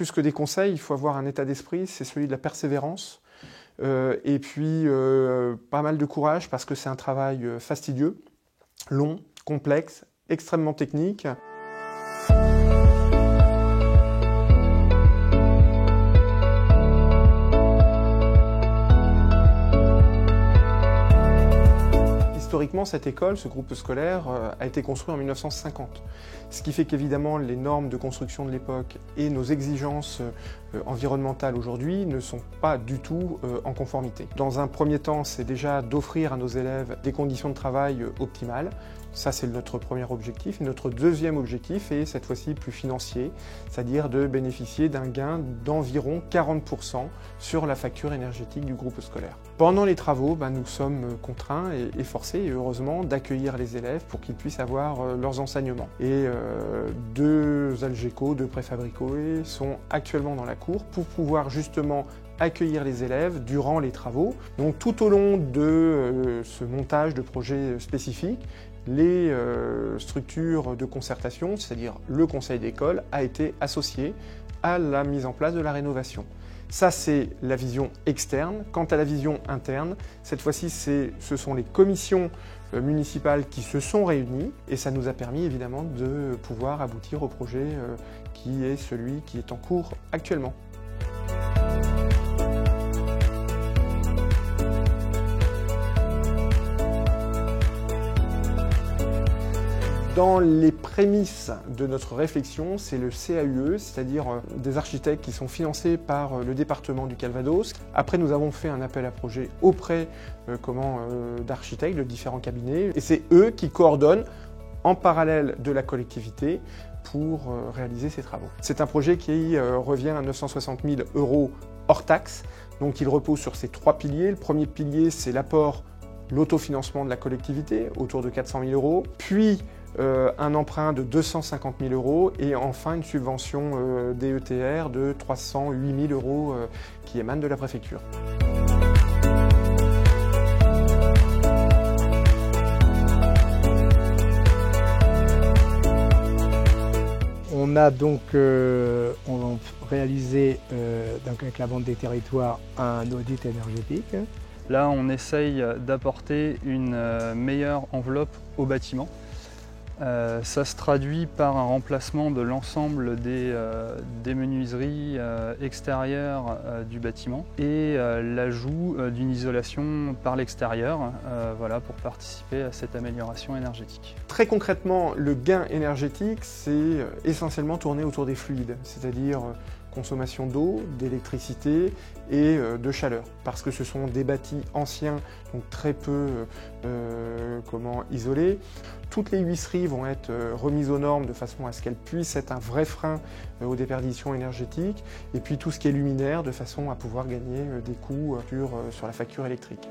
Plus que des conseils, il faut avoir un état d'esprit, c'est celui de la persévérance. Et puis pas mal de courage parce que c'est un travail fastidieux, long, complexe, extrêmement technique. Historiquement, cette école, ce groupe scolaire, a été construit en 1950. Ce qui fait qu'évidemment, les normes de construction de l'époque et nos exigences environnementales aujourd'hui ne sont pas du tout en conformité. Dans un premier temps, c'est déjà d'offrir à nos élèves des conditions de travail optimales. Ça, c'est notre premier objectif. Et notre deuxième objectif est cette fois-ci plus financier, c'est-à-dire de bénéficier d'un gain d'environ 40% sur la facture énergétique du groupe scolaire. Pendant les travaux, nous sommes contraints et forcés, et heureusement, d'accueillir les élèves pour qu'ils puissent avoir leurs enseignements. Et deux Algeco, deux préfabriqués sont actuellement dans la cour pour pouvoir justement accueillir les élèves durant les travaux. Donc tout au long de ce montage de projets spécifiques, les structures de concertation, c'est-à-dire le conseil d'école, a été associé à la mise en place de la rénovation. Ça, c'est la vision externe. Quant à la vision interne, cette fois-ci, ce sont les commissions municipales qui se sont réunies et ça nous a permis évidemment de pouvoir aboutir au projet qui est celui qui est en cours actuellement. Dans les prémices de notre réflexion, c'est le CAUE, c'est-à-dire des architectes qui sont financés par le département du Calvados. Après, nous avons fait un appel à projet auprès d'architectes de différents cabinets et c'est eux qui coordonnent en parallèle de la collectivité pour réaliser ces travaux. C'est un projet qui revient à 960 000 € hors taxe, donc il repose sur ces trois piliers. Le premier pilier, c'est l'apport, l'autofinancement de la collectivité, autour de 400 000 €, puis un emprunt de 250 000 € et enfin une subvention DETR de 308 000 € qui émane de la préfecture. On a donc réalisé avec la Banque des territoires un audit énergétique. Là, on essaye d'apporter une meilleure enveloppe au bâtiment. Ça se traduit par un remplacement de l'ensemble des menuiseries extérieures du bâtiment et l'ajout d'une isolation par l'extérieur pour participer à cette amélioration énergétique. Très concrètement, le gain énergétique, c'est essentiellement tourné autour des fluides, c'est-à-dire consommation d'eau, d'électricité et de chaleur, parce que ce sont des bâtis anciens, donc très peu isolés. Toutes les huisseries vont être remises aux normes de façon à ce qu'elles puissent être un vrai frein aux déperditions énergétiques, et puis tout ce qui est luminaire de façon à pouvoir gagner des coûts sur la facture électrique.